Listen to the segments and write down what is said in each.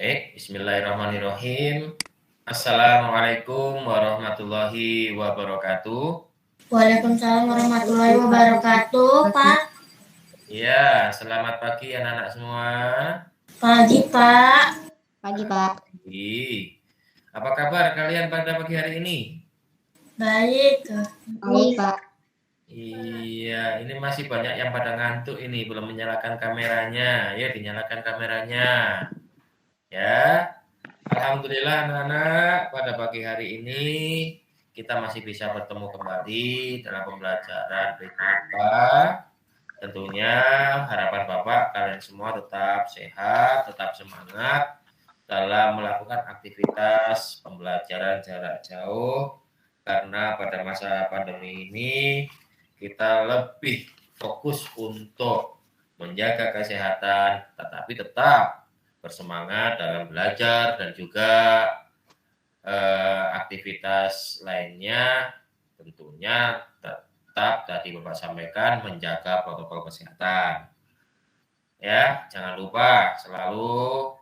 Bismillahirrahmanirrahim. Assalamualaikum warahmatullahi wabarakatuh. Waalaikumsalam warahmatullahi wabarakatuh, Pak. Ya, selamat pagi anak-anak semua. Pagi, Pak. Pagi, Pak. Apa kabar kalian pada pagi hari ini? Baik. Baik, Pak. Iya, ini masih banyak yang pada ngantuk ini, belum menyalakan kameranya. Ya, dinyalakan kameranya. Ya, alhamdulillah anak-anak, pada pagi hari ini kita masih bisa bertemu kembali dalam pembelajaran BPK. Tentunya harapan Bapak kalian semua tetap sehat, tetap semangat dalam melakukan aktivitas pembelajaran jarak jauh, karena pada masa pandemi ini kita lebih fokus untuk menjaga kesehatan, tetapi tetap bersemangat dalam belajar dan juga aktivitas lainnya. Tentunya tetap tadi Bapak sampaikan menjaga protokol kesehatan. Ya, jangan lupa selalu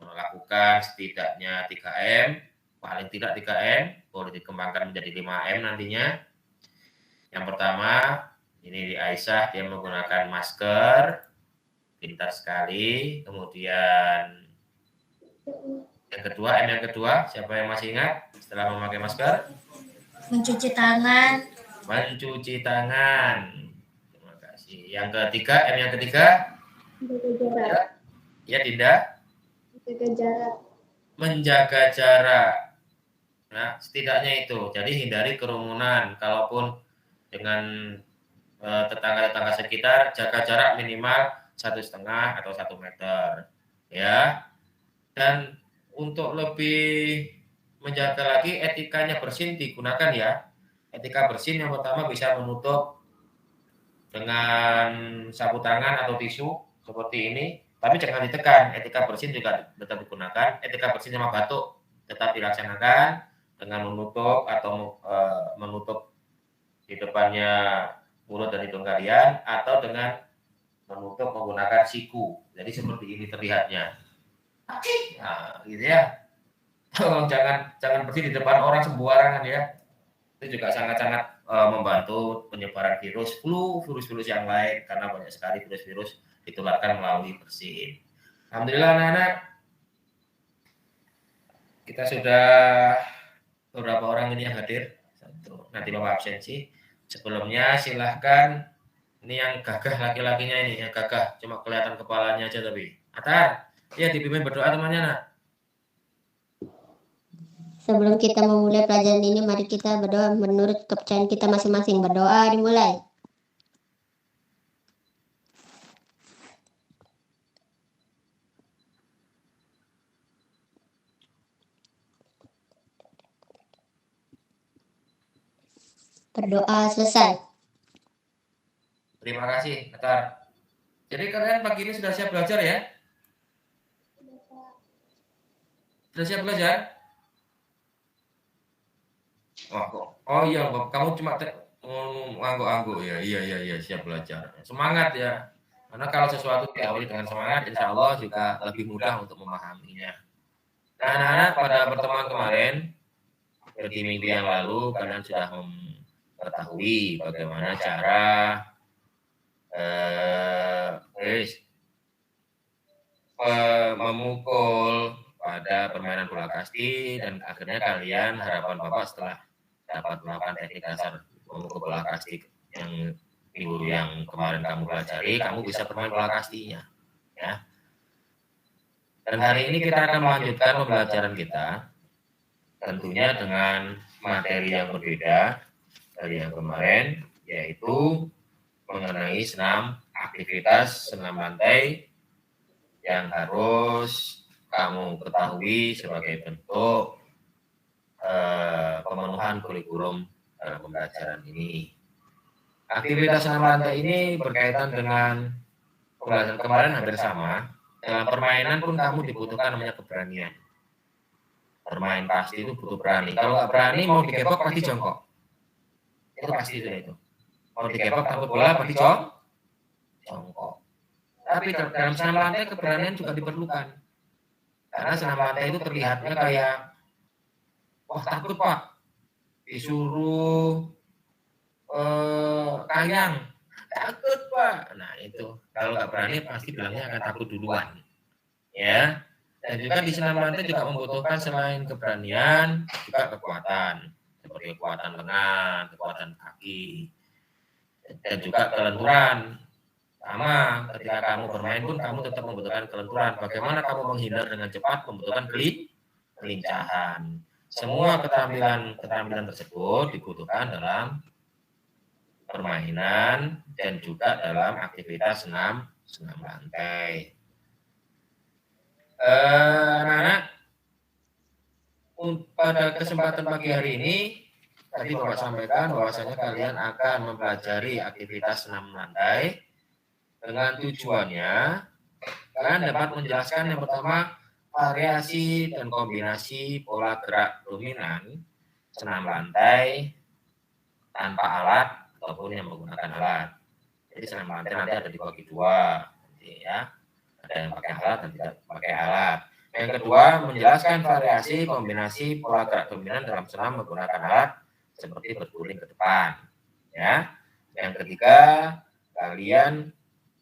melakukan setidaknya 3M, paling tidak 3M, boleh dikembangkan menjadi 5M nantinya. Yang pertama, ini di Aisyah, dia menggunakan masker, pintar sekali. Kemudian yang kedua, siapa yang masih ingat setelah memakai masker? Mencuci tangan. Mencuci tangan. Terima kasih. Yang ketiga, menjaga jarak. Ya, Dinda? Menjaga jarak. Menjaga jarak. Nah, setidaknya itu. Jadi hindari kerumunan. Kalaupun dengan tetangga-tetangga sekitar, jaga jarak minimal 1,5 atau 1 meter, ya. Dan untuk lebih menjaga lagi, etikanya bersin digunakan ya. Etika bersin yang pertama bisa menutup dengan sapu tangan atau tisu seperti ini, tapi jangan ditekan. Etika bersin juga tetap digunakan. Etika bersin sama batuk tetap dilaksanakan dengan menutup atau menutup di depannya mulut dan hidung kalian, atau dengan menutup menggunakan siku. Jadi seperti ini terlihatnya. Nah, gitu ya. Tolong jangan bersih di depan orang sembarangan ya. Itu juga sangat-sangat membantu penyebaran virus flu, virus-virus yang lain, karena banyak sekali virus-virus ditularkan melalui bersin. Alhamdulillah anak-anak, kita sudah beberapa orang ini yang hadir. Nanti Bapak absensi. Sebelumnya silahkan, ini yang gagah laki-lakinya ini, yang gagah, cuma kelihatan kepalanya aja tapi. Atar, ya dipimpin berdoa temannya nak. Sebelum kita memulai pelajaran ini, mari kita berdoa menurut kepercayaan kita masing-masing. Berdoa dimulai. Berdoa selesai. Terima kasih, Atar. Jadi kalian pagi ini sudah siap belajar ya? Sudah siap belajar? Oh iya, kamu cuma angguk-angguk ya. Iya, siap belajar. Semangat ya. Karena kalau sesuatu diawali dengan semangat, insya Allah juga lebih mudah untuk memahaminya. Nah, anak-anak, pada pertemuan kemarin, seperti minggu yang lalu, kalian sudah mengetahui bagaimana cara memukul pada permainan bola kasti, dan akhirnya kalian, harapan Bapak setelah dapat melakukan teknik dasar memukul bola kasti yang minggu yang kemarin kamu pelajari, kamu bisa bermain bola kastinya, ya. Dan hari ini kita akan melanjutkan pembelajaran kita, tentunya dengan materi yang berbeda dari yang kemarin, yaitu mengenai aktivitas senam lantai yang harus kamu ketahui sebagai bentuk pemenuhan kurikulum dalam pembelajaran ini. Aktivitas senam lantai ini berkaitan dengan pembelajaran kemarin hampir sama. Dalam permainan pun kamu dibutuhkan namanya keberanian. Bermain pasti itu butuh berani. Kalau nggak berani, mau digebok pasti jongkok. Itu pasti itu. Mau digebok takut bola pasti jongkok. Tapi dalam senam lantai keberanian juga diperlukan. Karena senam lantai itu terlihatnya kayak, wah takut Pak, disuruh kayang, takut Pak. Nah itu, kalau nggak berani pasti bilangnya akan takut duluan. Ya, dan juga di senam lantai juga membutuhkan selain keberanian, juga kekuatan. Seperti kekuatan lengan, kekuatan kaki, dan juga kelenturan. Sama, ketika kamu bermain pun kamu tetap membutuhkan kelenturan. Bagaimana kamu menghindar dengan cepat membutuhkan kelincahan. Semua keterampilan tersebut dibutuhkan dalam permainan dan juga dalam aktivitas senam lantai. Anak-anak, pada kesempatan pagi hari ini tadi Bapak sampaikan bahwasanya kalian akan mempelajari aktivitas senam lantai dengan tujuannya kalian dapat menjelaskan yang pertama variasi dan kombinasi pola gerak dominan senam lantai tanpa alat ataupun yang menggunakan alat. Jadi senam lantai nanti ada dibagi dua, ya. Ada yang pakai alat dan tidak pakai alat. Yang kedua, menjelaskan variasi kombinasi pola gerak dominan dalam senam menggunakan alat seperti berguling ke depan. Ya. Yang ketiga, kalian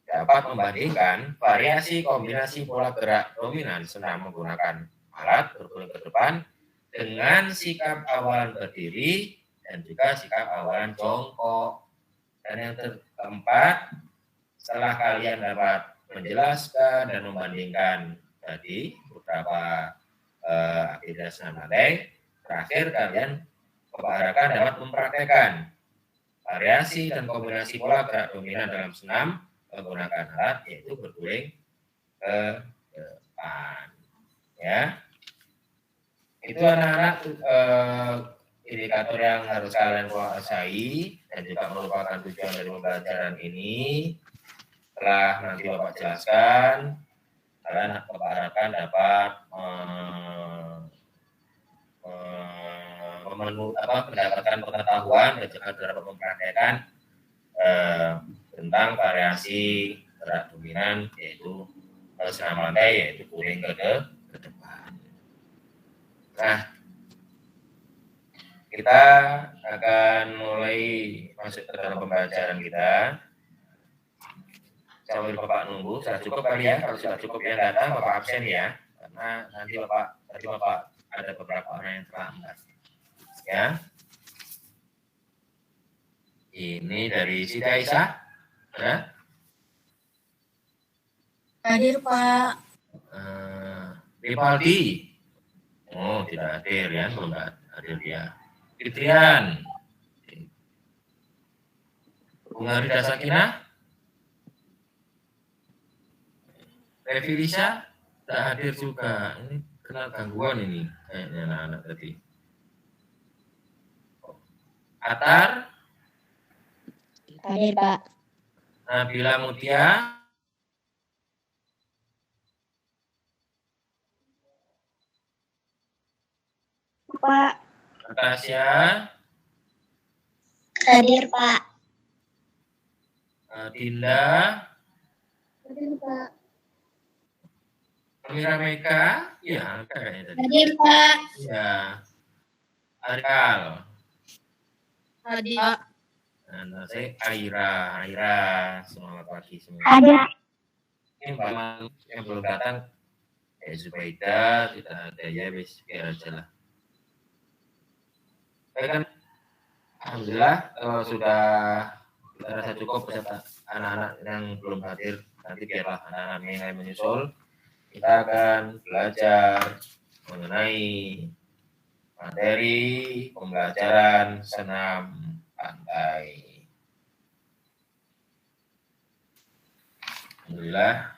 dapat membandingkan variasi kombinasi pola gerak dominan senam menggunakan alat berguling ke depan dengan sikap awalan berdiri dan juga sikap awalan jongkok. Dan yang keempat, setelah kalian dapat menjelaskan dan membandingkan tadi beberapa aktivitas senam lantai, terakhir kalian keharapkan dapat mempraktekkan variasi dan kombinasi pola gerak dominan dalam senam menggunakan alat, yaitu berguling ke depan. Ya, itu anak-anak indikator yang harus kalian kuasai dan juga merupakan tujuan dari pembelajaran ini. Setelah nanti Bapak jelaskan, kalian Bapak harapkan dapat mendapatkan pengetahuan dan juga dapat mempraktekkan tentang variasi gerak dominan, yaitu senam lantai, yaitu guling ke depan. Nah, kita akan mulai masuk ke dalam pembelajaran kita. Sambil Bapak nunggu, sudah cukup kali ya. Kalau sudah cukup yang datang, Bapak absen ya. Karena nanti Bapak ada beberapa orang yang terlambat. Ya. Ini dari Siti Aisyah. Ya. Hadir Pak. Rivaldi. Oh, tidak hadir ya, belum hadir dia. Fitrian. Bunga Rida Sakinah. Revi Lisa tidak hadir juga. Ini kena gangguan ini kayaknya anak-anak tadi. Atar. Hadir Pak. Nabila Mutia. Pak. Natasha. Hadir Pak. Dinda. Hadir Pak. Mira Meka. Ya, kayaknya tadi. Hadir Pak. Ya. Arikal. Hadir. Nah, saya Aira. Selamat pagi semua. Hadir. Ini yang belum datang. Zubaida, tidak ada ya, biar aja lah. Baik kan? Alhamdulillah, sudah kita rasa cukup beserta anak-anak yang belum hadir. Nanti biarlah anak-anak yang menyusul. Kita akan belajar mengenai materi pembelajaran senam lantai. Alhamdulillah.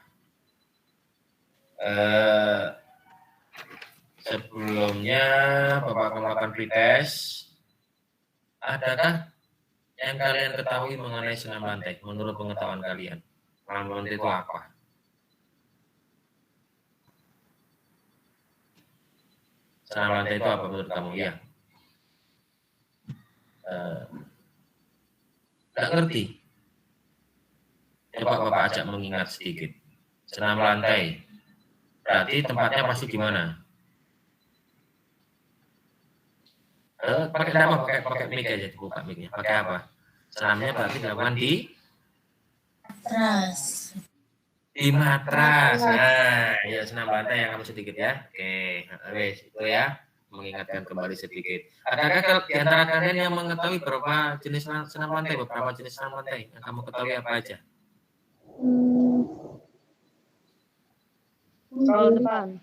Sebelumnya Bapak akan melakukan pretest. Adakah yang kalian ketahui mengenai senam lantai menurut pengetahuan kalian? Senam lantai itu apa? Senam lantai itu apa menurut kamu? Ya. Tidak ngerti. Coba Bapak ajak mengingat sedikit. Senam lantai. Berarti tempatnya pasti di mana? Pakai nama, pakai mic aja, dibuka mic-nya. Pakai apa? Senamnya berarti dilakukan di Matras. matras. Nah, ya senam lantai yang kamu sedikit ya. Oke, wes itu ya. Mengingatkan kembali sedikit. Adakah di antara kalian yang mengetahui berapa jenis senam lantai? Beberapa jenis senam lantai yang kamu ketahui apa aja? Roll depan.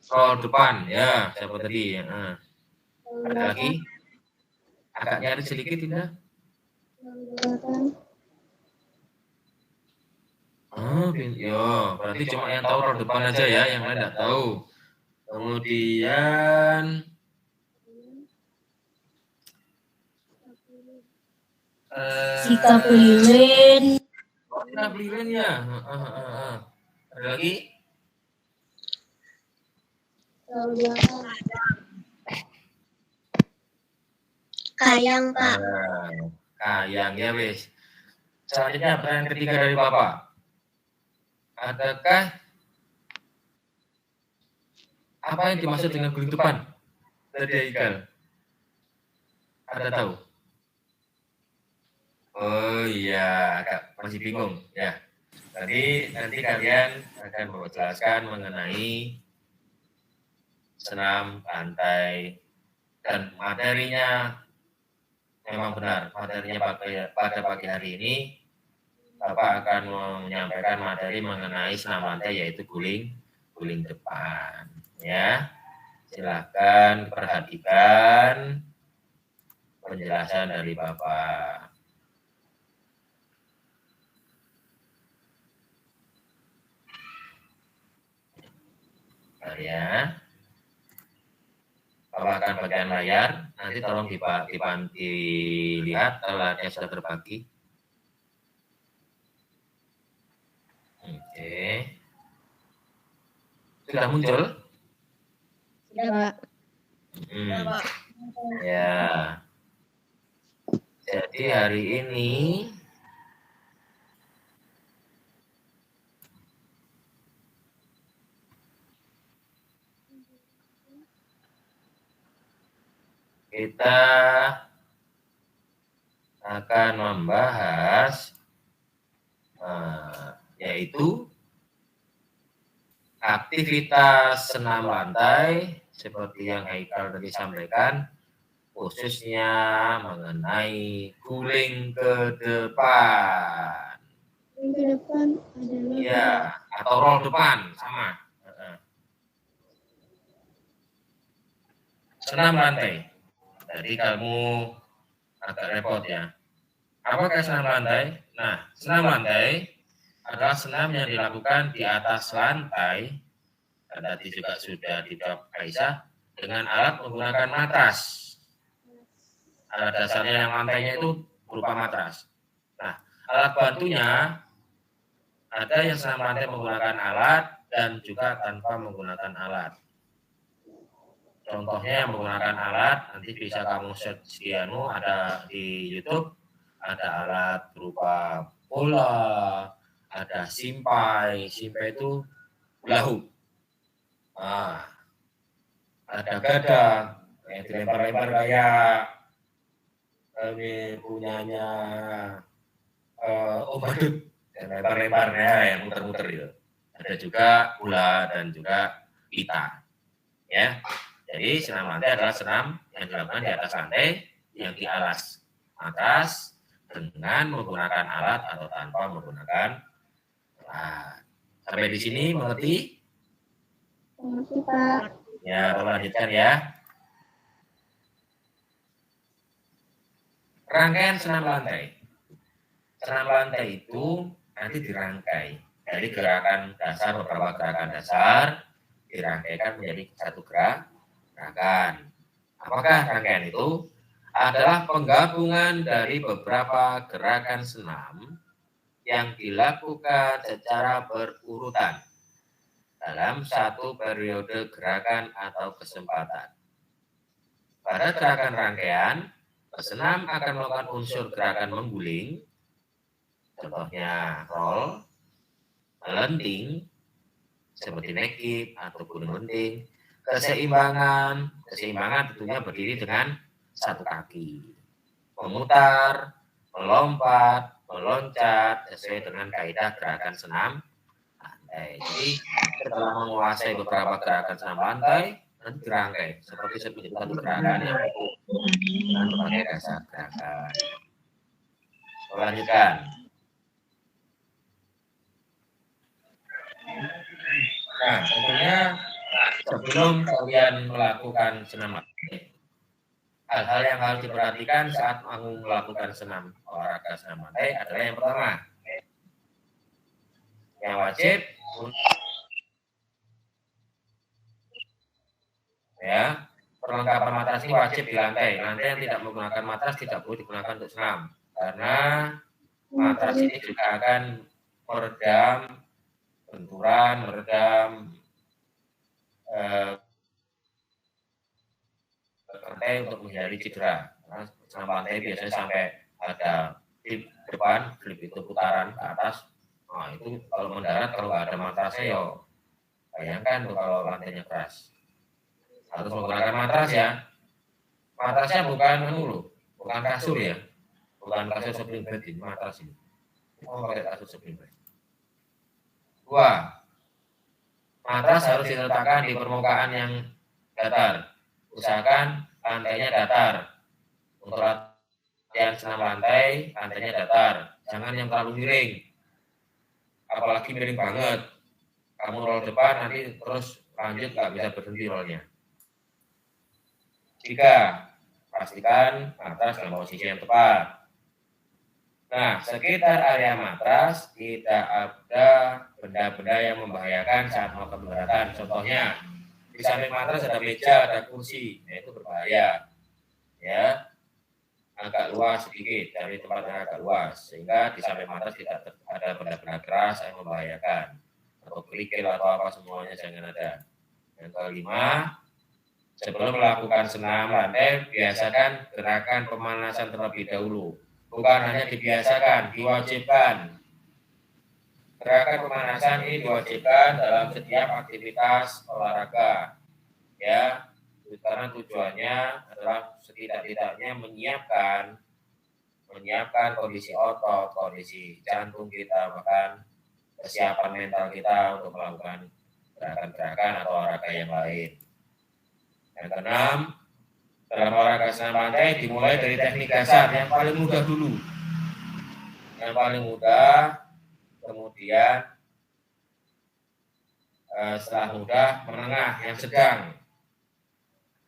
Roll depan, ya. Siapa tadi? Ya. Ada lagi? Agak nyari sedikit, tidak? Yo, berarti cuma yang tahu roll depan aja ya, yang lain tidak tahu. Kemudian Sikap lilin. sikap lilin ya. Ada lagi? Kayang, Pak. Kayang ya wis. Selanjutnya pertanyaan ketiga dari Bapak. Adakah apa yang dimaksud dengan guling depan? Tadi Ikal. Ada tahu? Oh iya, agak masih bingung ya. Nanti kalian akan menjelaskan mengenai senam lantai dan materinya memang benar. Materinya pada pagi hari ini Bapak akan menyampaikan materi mengenai senam lantai yaitu guling depan ya. Silakan perhatikan penjelasan dari Bapak. Bentar ya. Bapak akan bagian layar, nanti tolong dilihat kalau layarnya sudah terbagi. Oke. Sudah muncul? Sudah, Pak. Ya. Jadi hari ini kita akan membahas yaitu aktivitas senam lantai seperti yang Haikal tadi sampaikan, khususnya mengenai guling ke depan. Guling ke depan adalah Iya, atau roll depan sama. Senam lantai. Jadi kamu agak repot ya. Apakah senam lantai? Nah, senam lantai adalah senam yang dilakukan di atas lantai, dan tadi juga sudah dijawab Aisyah, dengan alat menggunakan matras. Alat dasarnya yang lantainya itu berupa matras. Nah, alat bantunya ada yang senam lantai menggunakan alat dan juga tanpa menggunakan alat. Contohnya yang menggunakan alat, nanti bisa kamu search di ada di YouTube, ada alat berupa bola, ada simpai itu lahu. Ada gada yang dilempar-lempar kayak ini punyanya Om Badut, yang lempar-lemparnya yang muter-muter itu. Ada juga bola dan juga pita. Ya. Jadi senam lantai adalah senam yang dilakukan di atas lantai yang di alas atas dengan menggunakan alat atau tanpa menggunakan alat. Sampai di sini mengerti? Mengerti, Pak. Ya, kita lanjutkan ya. Rangkaian senam lantai. Senam lantai itu nanti dirangkai dari gerakan dasar, beberapa gerakan dasar dirangkaikan menjadi satu gerakan. Apakah rangkaian itu? Adalah penggabungan dari beberapa gerakan senam yang dilakukan secara berurutan dalam satu periode gerakan atau kesempatan. Pada gerakan rangkaian, pesenam akan melakukan unsur gerakan mengguling, contohnya roll, melenting, seperti nekip atau gunung lenting. Keseimbangan tentunya berdiri dengan satu kaki. Memutar, melompat, meloncat sesuai dengan kaidah gerakan senam lantai. Jadi setelah menguasai beberapa gerakan senam lantai, nanti dirangkai seperti satu gerakan yang dengan berbagai dasar gerakan. Lanjutkan. Nah, tentunya sebelum kalian melakukan senam lantai, hal-hal yang harus diperhatikan saat melakukan olahraga senam lantai adalah yang pertama, yang wajib ya, perlengkapan matras ini wajib di lantai. Lantai yang tidak menggunakan matras tidak boleh digunakan untuk senam, karena matras ini juga akan meredam benturan, meredam lantai untuk menghindari cedera. Karena senam lantai biasanya sampai ada di depan, flip itu putaran ke atas. Nah, itu kalau mendarat kalau nggak ada matrasnya, ya bayangkan tuh kalau lantainya keras. Harus menggunakan matras ya. Matrasnya bukan kasur ya. Bukan kasur spring bed ini, matras ini. Oh, pakai kasur spring bed. 2. Matras harus diletakkan di permukaan yang datar. Usahakan lantainya datar. Untuk latihan senam lantai, lantainya datar. Jangan yang terlalu miring. Apalagi miring banget. Kamu roll depan, nanti terus lanjut nggak bisa berhenti rollnya. 3. Pastikan matras dalam posisi yang tepat. Nah, sekitar area matras tidak ada benda-benda yang membahayakan saat melakukan pendaratan. Contohnya, di samping matras ada meja, ada kursi, nah, itu berbahaya. Ya, agak luas sedikit, dari tempat yang agak luas, sehingga di samping matras tidak ada benda-benda keras yang membahayakan, atau kerikil atau apa semuanya jangan ada. Yang kelima, sebelum melakukan senam lantai, biasakan gerakan pemanasan terlebih dahulu. Bukan hanya dibiasakan, diwajibkan. Gerakan pemanasan ini diwajibkan dalam setiap aktivitas olahraga. Ya, karena tujuannya adalah setidak-tidaknya menyiapkan kondisi otot, kondisi jantung kita, bahkan kesiapan mental kita untuk melakukan gerakan-gerakan atau olahraga yang lain. Yang keenam, dalam olahraga senam lantai dimulai dari teknik dasar yang paling mudah dulu. Yang paling mudah, kemudian setelah mudah, menengah, yang sedang.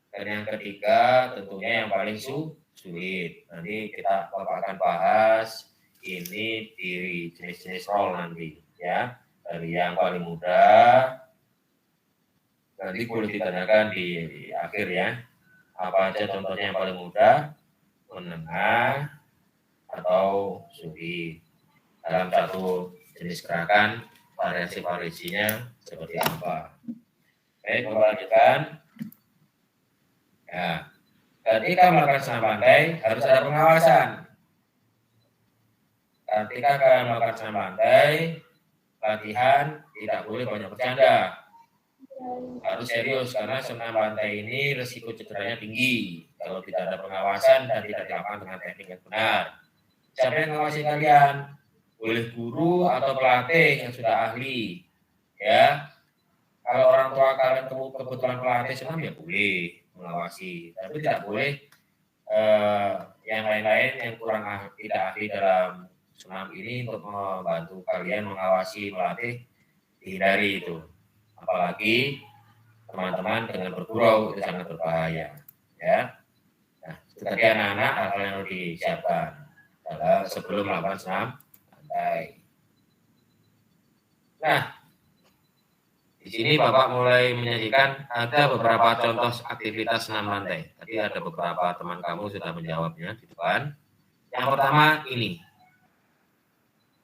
Dan yang ketiga tentunya yang paling sulit. Nanti kita akan bahas ini di jenis-jenis roll nanti ya. Dari yang paling mudah nanti boleh ditanyakan di akhir ya. Apa aja contohnya yang paling mudah, menengah, atau sulit. Dalam satu jenis gerakan, variasi-variasinya seperti apa. Baik, kita lanjutkan. Ya, ketika melakukan senam lantai, harus ada pengawasan. Ketika kalian melakukan senam lantai, latihan tidak boleh banyak bercanda. Harus serius karena senam lantai ini risiko cederanya tinggi kalau tidak ada pengawasan dan tidak dilakukan dengan teknik yang benar. Siapa yang mengawasi kalian? Boleh guru atau pelatih yang sudah ahli. Ya, kalau orang tua kalian kebetulan pelatih senam ya boleh mengawasi, tapi tidak boleh yang lain-lain yang kurang tidak ahli dalam senam ini untuk membantu kalian mengawasi, melatih, dihindari itu. Apalagi teman-teman dengan bergurau itu sangat berbahaya, ya. Nah, itu tadi anak-anak hal yang harus disiapkan sebelum melakukan senam lantai. Nah, di sini Bapak mulai menyajikan ada beberapa contoh aktivitas senam lantai. Tadi ada beberapa teman kamu sudah menjawabnya di depan. Yang pertama ini,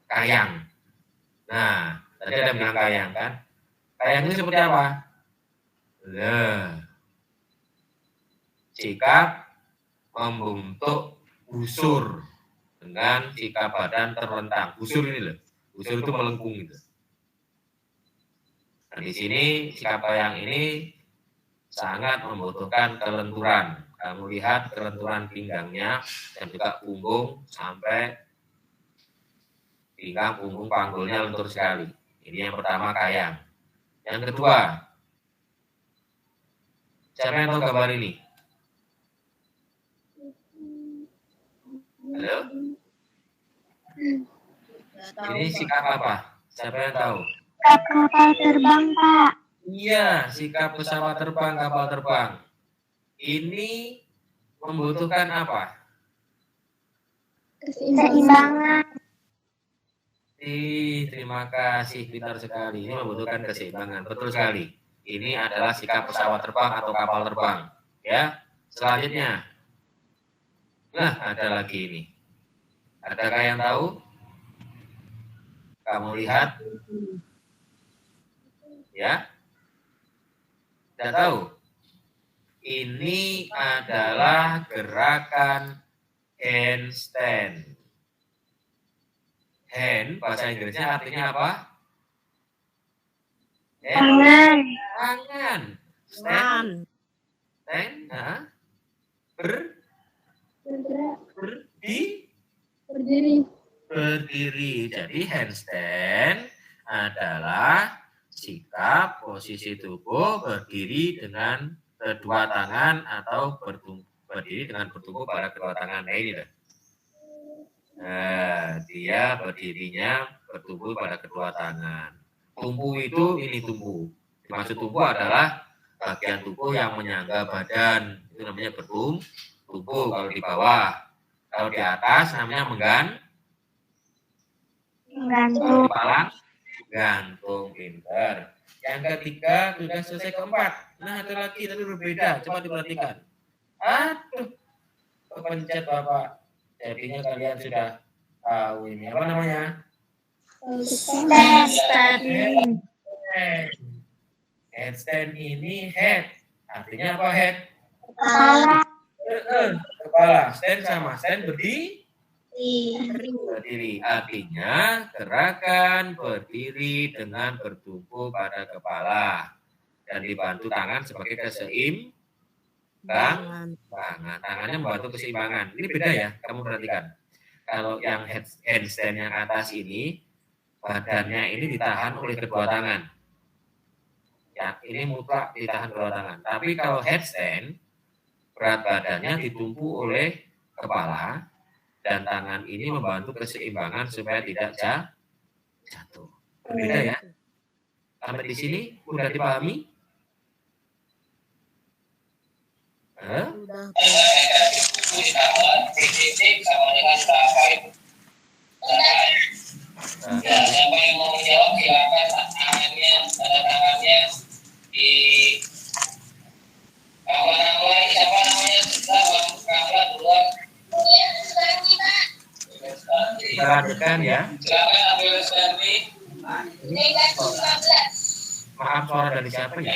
kayang. Nah, tadi ada bilang kayang kan? Kayang ini seperti apa? Sikap membentuk busur dengan sikap badan terlentang. Busur ini loh, busur itu melengkung gitu. Nah, di sini sikap kayang ini sangat membutuhkan kelenturan. Kamu lihat kelenturan pinggangnya dan juga punggung sampai pinggang, punggung, panggulnya lentur sekali. Ini yang pertama kayang. Yang kedua, siapa yang tahu gambar ini? Halo? Ini sikap apa? Siapa yang tahu? Kapal terbang, Pak. Iya, sikap pesawat terbang, kapal terbang. Ini membutuhkan apa? Keseimbangan. Terima kasih, pintar sekali. Ini membutuhkan keseimbangan, betul sekali. Ini adalah sikap pesawat terbang atau kapal terbang. Ya, selanjutnya. Nah, ada lagi ini. Adakah yang tahu? Kamu lihat? Ya? Tidak tahu? Ini adalah gerakan handstand. Hand, bahasa Inggrisnya artinya apa? Hand, Tangan. tangan. Stand, stand, nah. Berdiri. Berdiri. Jadi handstand adalah sikap posisi tubuh berdiri dengan kedua tangan atau berdiri dengan bertumpu pada kedua tangan. Nah, ini loh. Nah, dia berdirinya bertumpu pada kedua tangan. Tumpu itu ini tumpu. Maksud tumpu adalah bagian tubuh yang menyangga badan. Itu namanya bertumpu kalau di bawah. Kalau di atas namanya Gantung. Palang gantung, pintar. Yang ketiga sudah selesai, keempat. Nah, ada lagi tapi berbeda. Coba diperhatikan. Aduh, kepencet Bapak. Jadinya kalian sudah tahu ini. Apa namanya? Stand. Handstand ini head. Artinya apa head? Kepala. Kepala. Stand sama stand berdiri. Artinya gerakan berdiri dengan bertumpu pada kepala dan dibantu tangan sebagai keseimbangan. Tangannya membantu keseimbangan. Ini beda ya, kamu perhatikan. Kalau yang handstand yang atas ini, badannya ini ditahan oleh kedua tangan. Ya, ini mutlak ditahan kedua tangan. Tapi kalau headstand, berat badannya ditumpu oleh kepala dan tangan ini membantu keseimbangan supaya tidak jatuh. Berbeda ya. Sampai di sini udah dipahami? Siapa yang mau menjawab silakan tangannya, tanda tangannya di kawan lain. Siapa namanya? Kawan duluan. Kita lanjutkan ya. Silakan ambil Stanley. Maaf, suara dari siapa ya?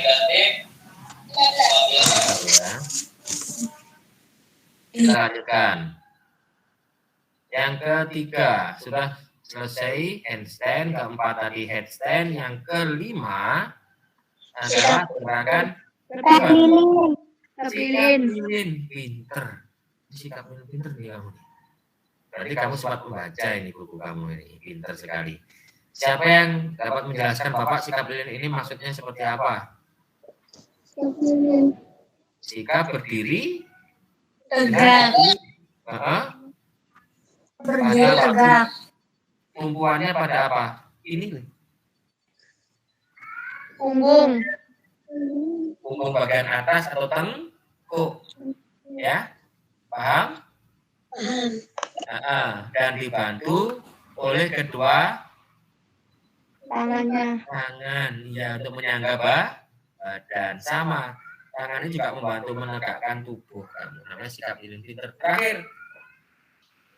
Kita lanjutkan. Yang ketiga sudah selesai handstand, keempat tadi headstand, yang kelima adalah gerakan lilin. Pinter. Sikap lilin pinter nih kamu. Berarti kamu sempat membaca ini buku kamu ini, pinter sekali. Siapa yang dapat menjelaskan Bapak sikap lilin ini maksudnya seperti apa? Sikap berdiri Tegak. Berdiri tegak. Tumpuannya pada apa? Ini Punggung. punggung bagian atas atau tengkuk, ya, paham? Dan dibantu oleh kedua Tangan ya untuk menyangga badan. Sama, tangan ini juga membantu menegakkan tubuh kamu. Namanya sikap lilin pinter. Terakhir,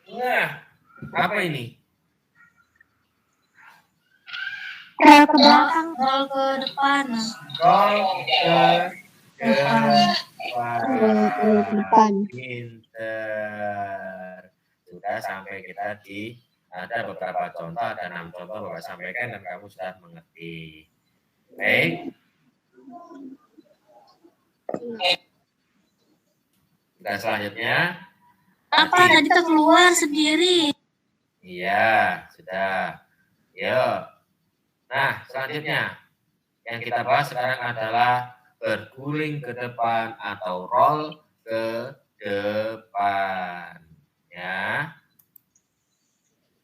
nah, apa ini? Roll ke belakang, roll ke depan. Roll ke depan. Pinter. Sudah sampai kita ada beberapa contoh, ada 6 contoh Bapak sampaikan dan kamu sudah mengerti. Baik. Dan selanjutnya. Apa tadi kita keluar sendiri? Iya, sudah. Yuk. Nah, selanjutnya yang kita bahas sekarang adalah berguling ke depan atau roll ke depan. Ya.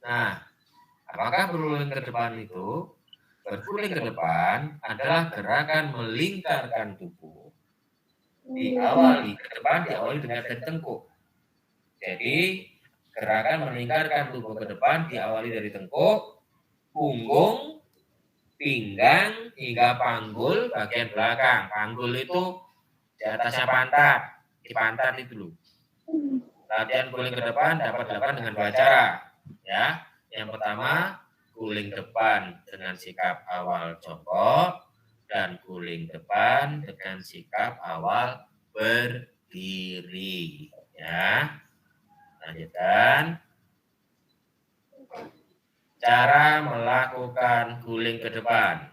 Nah, apakah berguling ke depan itu? Berguling ke depan adalah gerakan melingkarkan tubuh. Diawali ke depan, diawali dengan dari tengkuk. Jadi, gerakan melingkarkan tubuh ke depan diawali dari tengkuk, punggung, pinggang, hingga panggul bagian belakang. Panggul itu di atasnya pantat, di pantat itu loh. Latihan guling ke depan dapat dilakukan dengan dua cara. Ya, yang pertama guling depan dengan sikap awal jongkok dan guling depan dengan sikap awal berdiri. Ya, lanjutkan. Cara melakukan guling ke depan.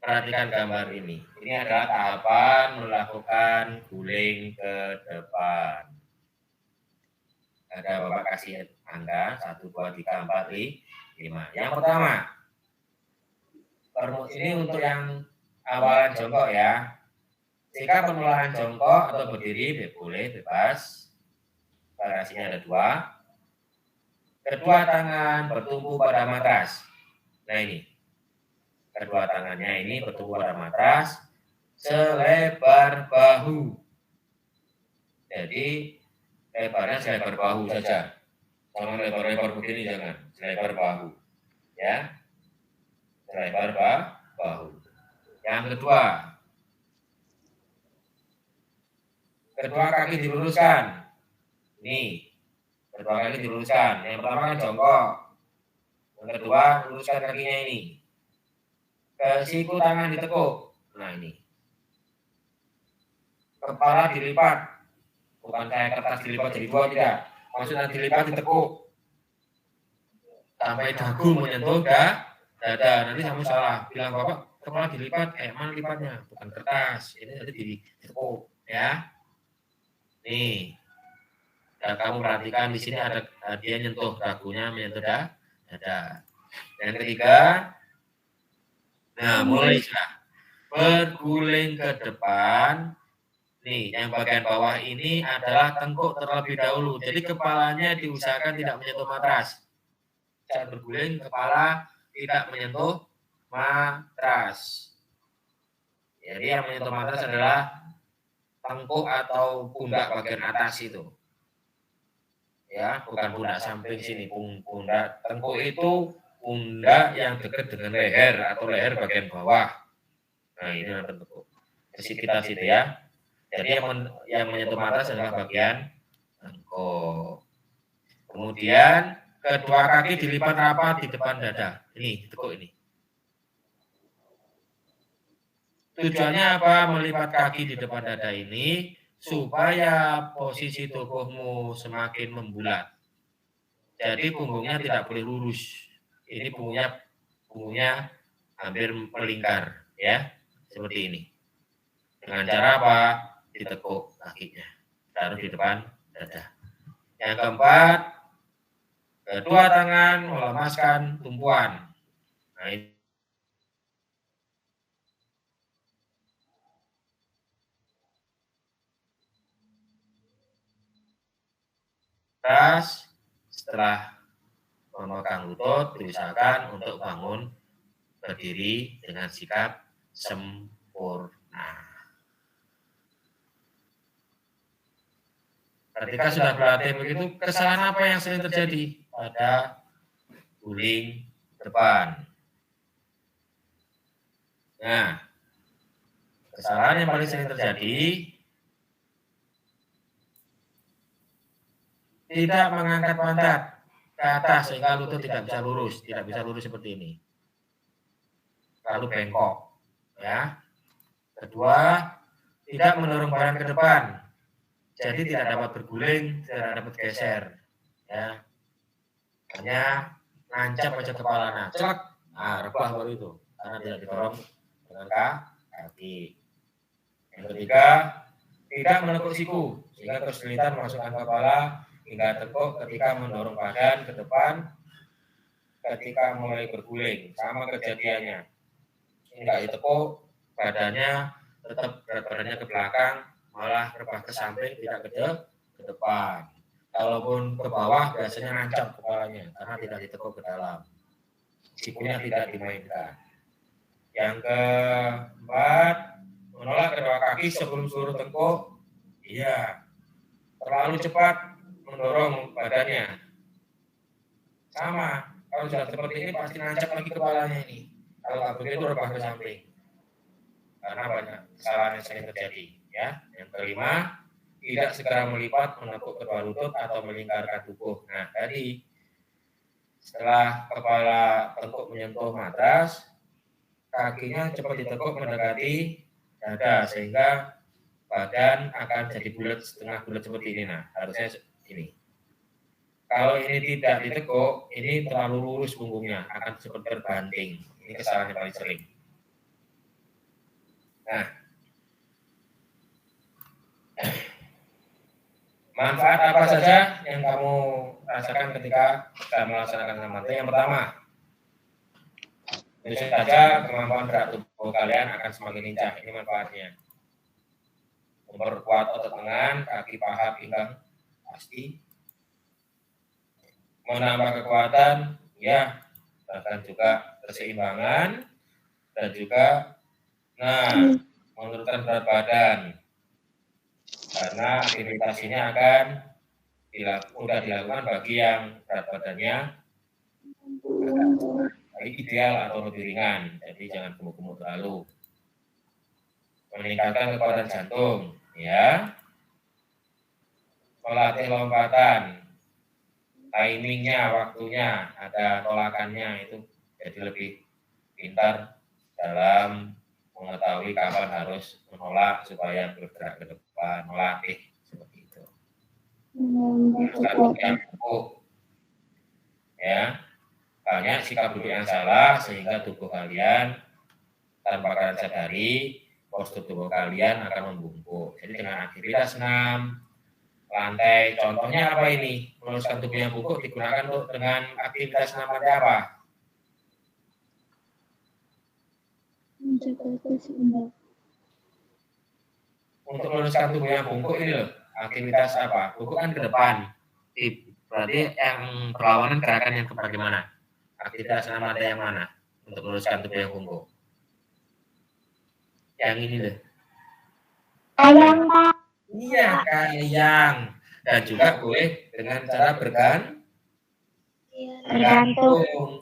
Perhatikan gambar ini. Ini adalah tahapan melakukan guling ke depan. Ada Bapak kasih angka 1, 2, 3, 4, 5. Yang pertama, ini untuk yang awalan jongkok ya. Jika permulaan jongkok atau berdiri boleh bebas. Variasinya ada 2. Kedua tangan bertumpu pada matras. Nah ini. Kedua tangannya ini bertumpu pada matras selebar bahu. Jadi lebarnya selebar bahu saja. Jangan lebar-lebar begini, jangan. Selebar bahu. Ya. Selebar bahu. Yang kedua. Kedua kaki diluruskan. Nih. Kedua kaki diluruskan. Yang pertama kan jongkok. Yang kedua, luruskan kakinya ini. Ke siku tangan ditekuk. Nah ini. Kepala dilipat. Bukan kayak kertas dilipat jadi 2, tidak. Maksudnya dilipat ditekuk. Sampai dagu menyentuh dada. Nanti kamu salah. Bilang Bapak, kepala dilipat. Mana lipatnya? Bukan kertas. Ini nanti ditekuk. Ya. Nih. Dan kamu perhatikan di sini ada dia nyentuh dagunya, menyentuh dada. Yang ketiga, nah mulai sudah berguling ke depan. Nih, yang bagian bawah ini adalah tengkuk terlebih dahulu. Jadi kepalanya diusahakan tidak menyentuh matras. Saat berguling, kepala tidak menyentuh matras. Jadi yang menyentuh matras adalah tengkuk atau pundak bagian atas itu. Ya, bukan pundak samping sini, pundak tengkuk itu pundak yang dekat dengan leher atau leher bagian bawah. Nah, ini nanti tengkuk. Di sekitar situ ya. Jadi yang menyentuh matras adalah bagian tengkuk. Kemudian kedua kaki dilipat rapat di depan dada. Ini tengkuk ini. Tujuannya apa melipat kaki di depan dada ini? Supaya posisi tubuhmu semakin membulat. Jadi punggungnya tidak boleh lurus. Ini punggungnya hampir melingkar, ya, seperti ini. Dengan cara apa? Ditekuk kakinya, taruh di depan dada. Yang keempat, kedua tangan melemaskan tumpuan. Nah, ini. Setelah memegang lutut, diusahakan untuk bangun berdiri dengan sikap sempurna. Ketika sudah berlatih begitu, kesalahan apa yang sering terjadi pada guling depan? Nah, kesalahan yang paling sering terjadi tidak mengangkat pantat ke atas sehingga lutut tidak bisa lurus seperti ini. Lalu bengkok, ya. Kedua, tidak mendorong badan ke depan, jadi tidak dapat berguling, tidak dapat geser, ya. Hanya nancap aja kepala, celak, rebah baru itu, karena tidak didorong dengan kaki. Yang ketiga, tidak menekuk siku sehingga kesulitan memasukkan kepala hingga tekuk ketika mendorong badan ke depan ketika mulai berguling. Sama kejadiannya. Enggak ditekuk, badannya tetap berat badannya ke belakang, malah rebah ke samping, tidak ke depan. Kalaupun ke bawah, biasanya nancap kepalanya karena tidak ditekuk ke dalam. Sikunya tidak dimainkan. Yang keempat, menolak kedua kaki sebelum seluruh tengkuk. Iya, terlalu cepat mendorong badannya. Sama, kalau sudah seperti ini pasti nancap lagi kepalanya ini. Kalau nggak begitu rebah ke samping. Karena banyak kesalahan yang sering terjadi. Ya. Yang kelima, tidak segera melipat, menekuk kedua lutut atau melingkarkan tubuh. Nah, tadi setelah kepala tengkuk menyentuh matras, kakinya cepat ditekuk mendekati dada sehingga badan akan jadi bulat, setengah bulat seperti ini. Nah, harusnya ini. Kalau ini tidak ditekuk, ini terlalu lurus punggungnya, akan seperti terbanting. Ini kesalahan yang paling sering. Nah, manfaat apa saja yang kamu rasakan ketika kita melaksanakan samadhi? Yang pertama, tentu saja kemampuan gerak tubuh kalian akan semakin lincah. Ini manfaatnya. Memperkuat otot lengan, kaki, paha, pinggang, pasti. Menambah kekuatan, ya, bahkan juga keseimbangan, dan juga, menurunkan berat badan. Karena aktivitas ini akan mudah dilakukan bagi yang berat badannya ideal atau lebih ringan. Jadi jangan gemuk-gemuk terlalu. Meningkatkan kekuatan jantung, ya. Melatih lompatan, timingnya, waktunya, ada tolakannya itu jadi lebih pintar dalam mengetahui kapan harus menolak supaya bergerak ke depan, melatih seperti itu. Ya, banyak sikap duduk yang salah sehingga tubuh kalian tanpa kalian sadari postur tubuh kalian akan membungkuk. Jadi dengan aktivitas senam lantai, contohnya apa ini? Meluruskan tubuh yang bungkuk digunakan untuk dengan aktivitas senam lantai apa? Untuk meluruskan tubuh yang bungkuk ini loh, aktivitas apa? Bungkuk kan ke depan. Berarti yang perlawanan gerakan yang bagaimana? Aktivitas senam lantai yang mana? Untuk meluruskan tubuh yang bungkuk. Yang ini loh. Kayang, Pak. Iya, kayang. Dan juga boleh dengan cara bergantung.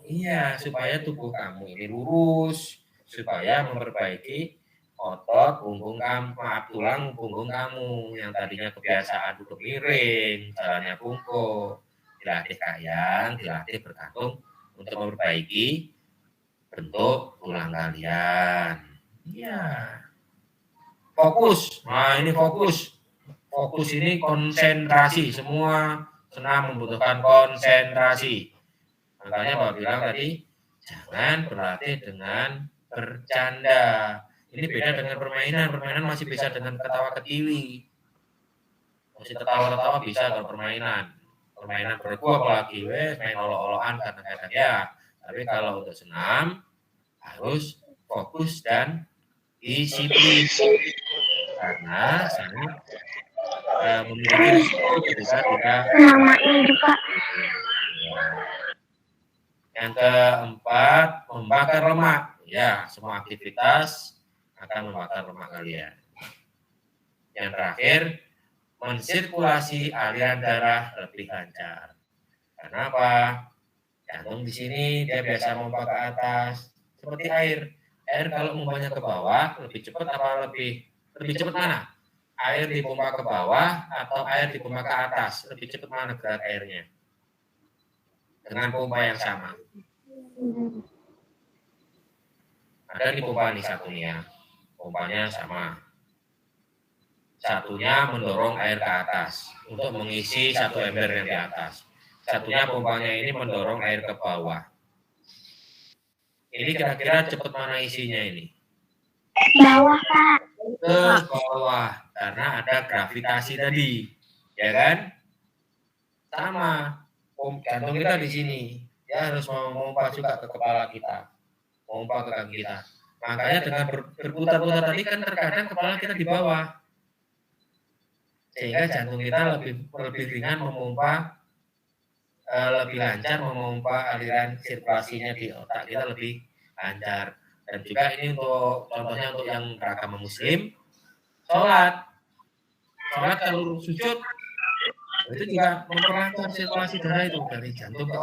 Iya, supaya tubuh kamu ini lurus, supaya memperbaiki otot punggung kamu, tulang punggung kamu yang tadinya kebiasaan duduk miring, jalannya bungkuk, dilatih kayang, dilatih bergantung untuk memperbaiki bentuk tulang kalian. Iya. Fokus. Nah, ini fokus. Fokus ini konsentrasi. Semua senam membutuhkan konsentrasi. Makanya Bapak bilang tadi, jangan berlatih dengan bercanda. Ini beda dengan permainan. Permainan masih bisa dengan ketawa ketiwi. Masih tertawa-tertawa bisa kalau permainan. Permainan bergu apalagi, main olok-olokan kadang-kadang ya. Tapi kalau untuk senam, harus fokus dan disiplin. Karena sangat memiliki risiko ketika tidak. Nama ini juga. Yang keempat, membakar lemak. Ya, semua aktivitas akan membakar lemak kalian. Yang terakhir, mensirkulasi aliran darah lebih lancar. Kenapa? Jantung di sini dia biasa memompa ke atas, seperti air. Air kalau umpamanya ke bawah lebih cepat apa lebih cepat mana? Air dipompa ke bawah atau air dipompa ke atas? Lebih cepat mana gerak airnya? Dengan pompa yang sama. Ada di pompa nih satunya. Pompanya sama. Satunya mendorong air ke atas untuk mengisi satu ember yang di atas. Satunya pompanya ini mendorong air ke bawah. Ini kira-kira cepat mana isinya ini? Bawah, Kak. Ke bawah karena ada gravitasi tadi, ya kan? Sama, jantung kita di sini, dia harus memompa juga ke kepala kita, memompa ke kaki kita. Makanya dengan berputar-putar tadi kan terkadang kepala kita di bawah, sehingga jantung kita lebih ringan memompa, lebih lancar memompa aliran sirkulasinya di otak kita lebih lancar. Dan juga ini untuk contohnya untuk yang beragama Muslim, sholat kalau sujud itu juga memperlancar sirkulasi darah itu dari jantung ke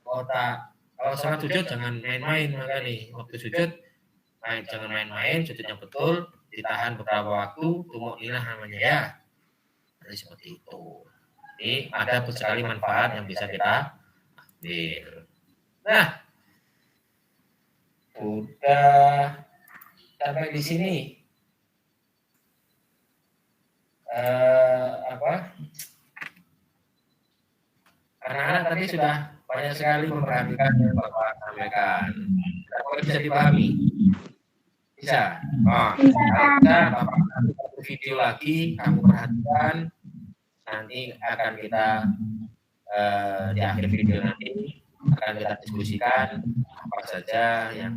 otak. Kalau sholat sujud jangan main-main, maka nih waktu sujud jangan main-main, sujudnya betul, ditahan beberapa waktu, tumakninah namanya ya. Jadi seperti itu. Ini ada sekali manfaat yang bisa kita ambil. Nah, udah sampai di sini. Anak-anak tadi sudah banyak sekali memperhatikan yang Bapak sampaikan. Apakah bisa dipahami? Bisa. Oh, kalau bisa Bapak satu video lagi, kamu perhatikan. Nanti akan kita di akhir video nanti akan kita diskusikan apa saja yang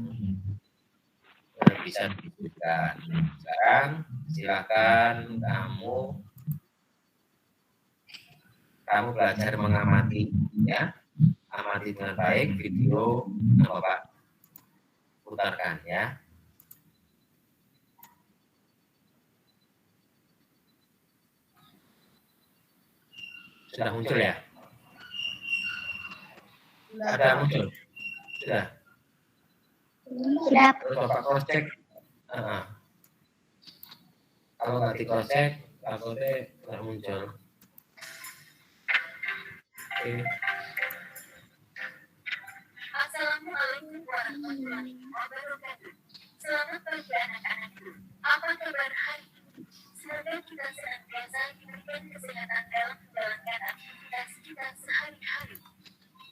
bisa didiskusikan. Sekarang silakan kamu belajar mengamati, ya, amati dengan baik video yang Bapak putarkan, ya. Sudah muncul ya? Ada muncul? Sudah. Sudah. Terus Bapak cross check. Kalau nggak di cross check, takutnya nggak muncul. Oke. Assalamualaikum warahmatullahi wabarakatuh. Selamat pagi anak-anakku. Apa kabar hari ini? Semoga kita senantiasa diberikan kesehatan dalam menjalankan aktivitas kita sehari-hari.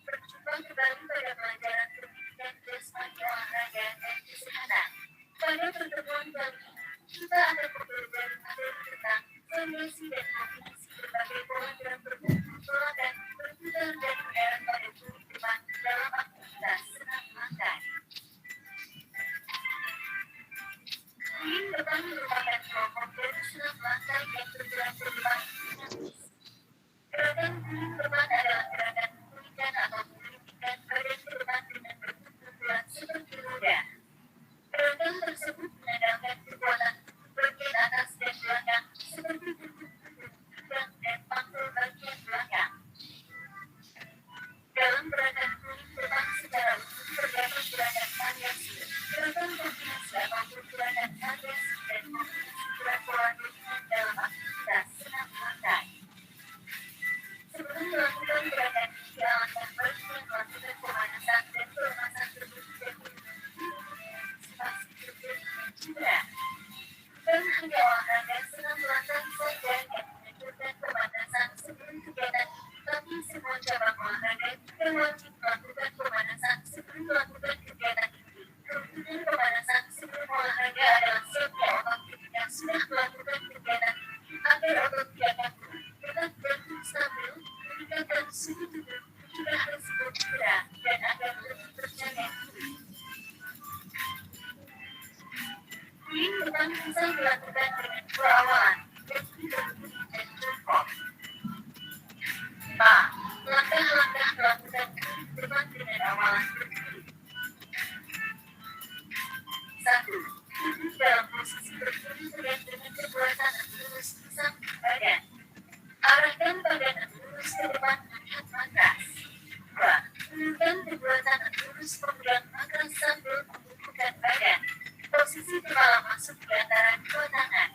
Berjumpa kembali pada pelajaran pendidikan jasmani, olahraga, dan kesehatan. Pada pertemuan kali ini, kita akan belajar materi tentang variasi dan kombinasi berbagai pola gerak pola dan berputar dan mendarat pada kulit depan dalam aktivitas senam lantai. Kulit depan merupakan kelompok dari senam lantai yang bergerak ke depan dinamis. Gerakan kulit depan adalah gerakan memulihkan atau mengelitkan badan ke depan dengan berbentuk bulat seperti roda. Gerakan tersebut mengandalkan kekuatan bagian atas dan belakang seperti bentuk pinggang dan panggul bagian belakang. Dalam gerakan kulit depan secara umum terdapat gerakan variasi, gerakan kombinasi atau gerakan variasi dan kombinasi gerak pola dominan dalam aktivitas senam lantai. Sebelum melakukan gerakan ini, alangkah baiknya melakukan pemanasan dan pelemasan terlebih dahulu. Juga, bukan hanya olahraga senam lantai saja yang menunjukkan pemanasan sebelum kegiatan, tapi semua cabang olahraga juga wajib melakukan pemanasan sebelum melakukan kegiatan ini. Kemudian pemanasan sebelum olahraga adalah siapnya otot ketika sudah melakukan kegiatan agar otot tidak kaku, tetap jantung stabil, meningkatkan suhu tubuh, mencegah risiko cedera, dan agar lebih percaya diri. Kulit depan bisa dilakukan dengan dua awalan, yakni berbunyi dan jongkok. Langkah-langkah melakukan kulit depan dengan awalan berdiri. 1. Duduk dalam posisi berdiri tegak dengan kedua tangan lurus di samping badan. Arahkan badan lurus ke depan melihat matras. 2. Ulurkan kedua tangan lurus memegang matras sambil membungkukkan badan. Posisi kepala masuk di antara dua tangan.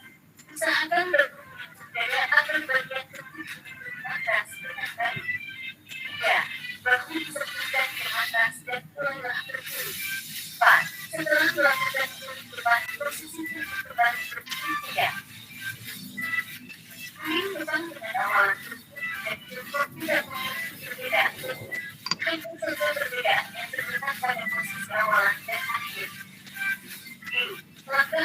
Usahakan berbunyi untuk dada agar bagian kaki menyentuh matras dengan baik. 3. Bahu disebutkan ke matras dan mulailah berdiri. 4. Setelah melakukan kulit depan, posisi tubuh kembali berdiri tegak. Kulit depan dengan awalan berdiri dan jongkok tidak memiliki perbedaan. Hanya saja perbedaan yang terletak pada posisi awalan dan akhir. Langkah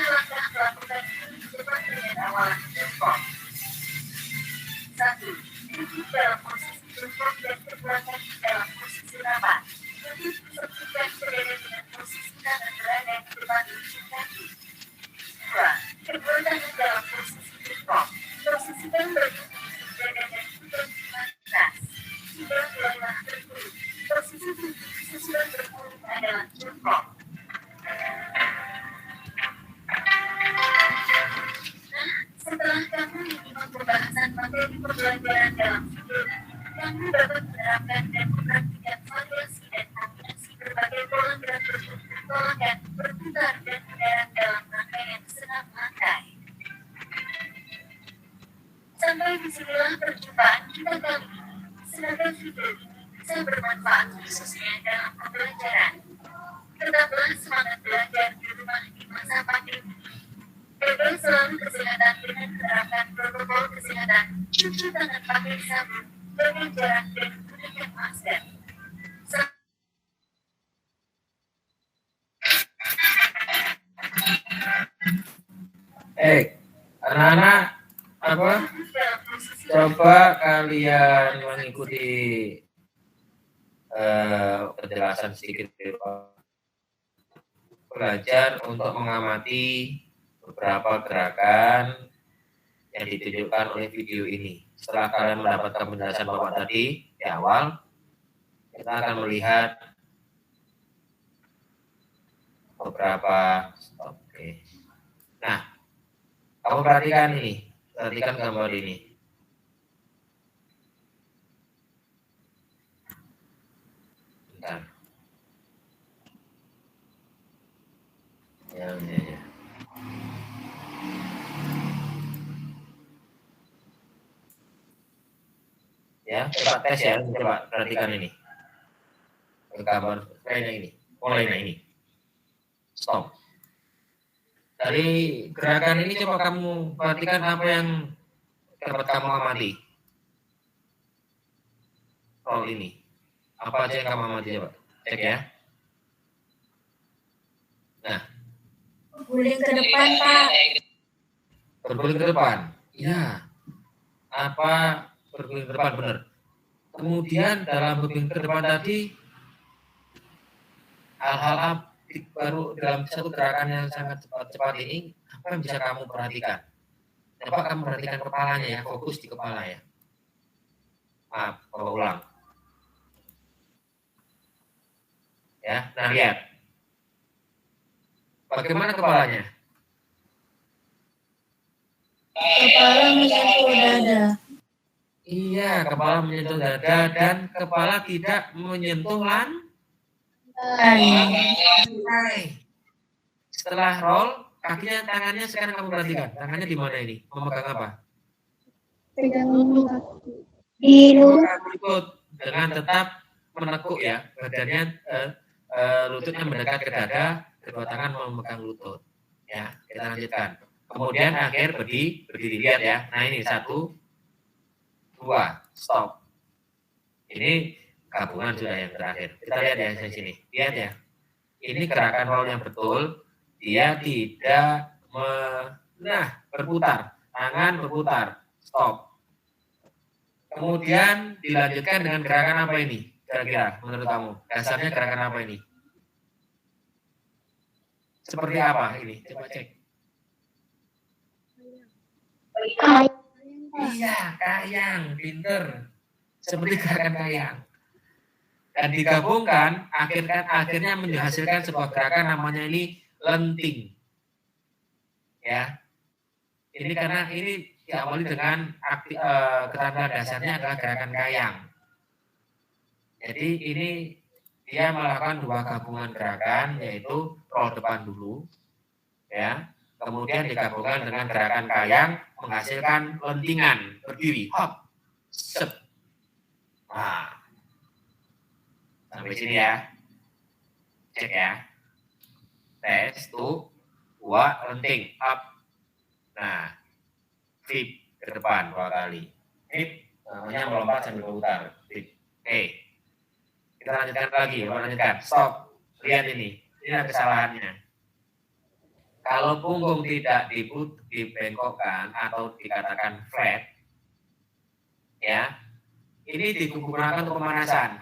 bermanfaat khususnya dalam pembelajaran. Tetaplah semangat belajar di rumah di masa pandemi. Jaga selalu kesehatan dengan menerapkan protokol kesehatan, cuci tangan pakai sabun, jaga jarak dan gunakan masker. Anak-anak apa? Coba kalian mengikuti penjelasan sedikit. Belajar untuk mengamati beberapa gerakan yang ditunjukkan oleh video ini. Setelah kalian mendapatkan penjelasan Bapak tadi di awal, kita akan melihat beberapa. Oke. Nah, kamu perhatikan ini, perhatikan gambar ini. Bentar. Ya. Ya, coba tes ya, coba perhatikan ini. Gambar lainnya ini, lainnya ini. Stop. Dari gerakan ini coba kamu perhatikan apa yang dapat kamu amati. Roll ini. Apa aja yang kamu amati coba? Cek ya. Nah. Berguling ke depan, Pak. Berguling ke depan. Ya. Apa berguling ke depan benar? Kemudian dalam berguling ke depan tadi hal-hal baru dalam satu gerakan yang sangat cepat ini, apa yang bisa kamu perhatikan? Coba kamu perhatikan kepalanya ya, fokus di kepala ya. Maaf, coba ulang. Ya, nah lihat. Bagaimana kepalanya? Kepala menyentuh dada. Iya, kepala menyentuh dada dan kepala tidak menyentuh lantai. Setelah roll, kakinya, tangannya sekarang kamu perhatikan. Tangannya di mana ini? Memegang apa? Pegang di lutut. Dengan tetap menekuk ya, badannya lututnya mendekat ke dada, kedua tangan memegang lutut. Ya, kita lanjutkan. Kemudian akhir berdiri lihat ya. Nah ini 1, 2, stop. Ini gabungan sudah yang terakhir. Kita lihat ya di sini. Lihat ya. Ini gerakan roll yang betul. Dia tidak berputar. Tangan berputar. Stop. Kemudian dilanjutkan dengan gerakan apa ini? Kira-kira menurut kamu? Dasarnya gerakan apa ini? Seperti apa ini? Coba cek. Iya, kayang, pinter. Seperti gerakan kayang. Dan digabungkan, akhirnya menghasilkan sebuah gerakan namanya ini lenting. Ya. Ini karena ini diawali dengan keterampilan dasarnya adalah gerakan kayang. Jadi ini dia melakukan dua gabungan gerakan, yaitu roll depan dulu, ya. Kemudian digabungkan dengan gerakan kayang menghasilkan lentingan berdiri, hop, set. Nah, sampai sini ya. Cek ya. Tes, 2, lenting, up. Nah, flip ke depan 2 kali. Flip, namanya melompat sambil berputar. Flip. Oke. Kita lanjutkan lagi, lanjutkan. Stop. Lihat ini ada kesalahannya. Kalau punggung tidak dibengkokkan atau dikatakan flat, ya, ini digunakan untuk pemanasan.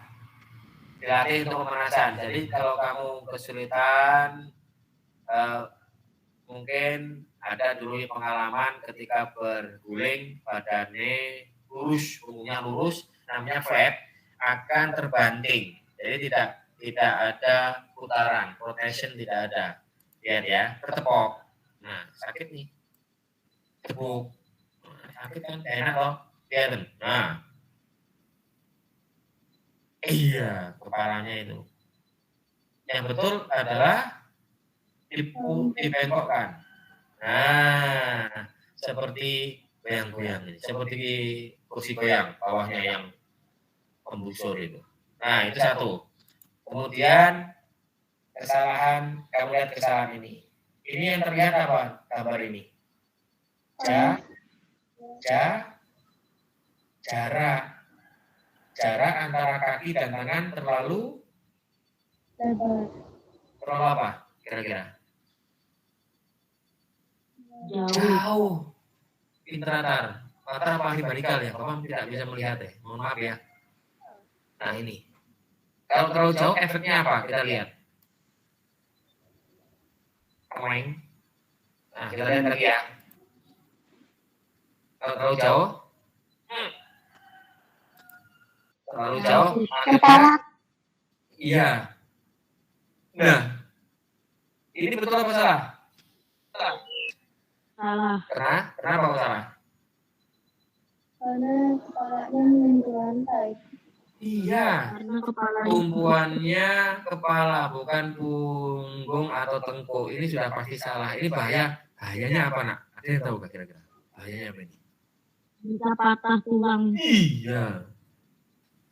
Dilatih untuk pemanasan. Jadi kalau kamu kesulitan, mungkin ada dulu pengalaman ketika berguling badannya lurus, punggungnya lurus, namanya flat, akan terbanting. Jadi tidak ada putaran, rotation tidak ada. Lihat ya, bertepok. Nah, sakit nih. Tepuk. Nah, sakit kan? Enak loh. Lihat. Nah. Iya, kepalanya itu. Yang betul adalah dibengkokkan. Nah, seperti goyang-goyang ini. Seperti kursi goyang, bawahnya yang membusur itu. Nah, itu satu. Kemudian kesalahan, kamu lihat kesalahan ini. Ini yang terlihat apa? Gambar ini. Jarak antara kaki dan tangan terlalu apa? Kira-kira? Jauh. Pintar. Mata apa hibarikal ya? Bapak tidak bisa melihat ya. Mohon maaf ya. Nah ini. Kalau terlalu jauh efeknya apa? Kita lihat. Nah kita lihat lagi ya. Kalau terlalu jauh. Terlalu jauh. Kepala. Iya. Nah. Ini betul apa salah? Salah. Kenapa salah? Karena kepalanya menyentuh lantai. Iya. Karena kepalanya. Tumpuannya kepala bukan punggung atau tengkuk. Ini sudah pasti salah. Ini bahaya. Bahayanya apa nak? Ada yang tahu gak kira-kira? Bahayanya apa ini? Bisa patah tulang. Iya.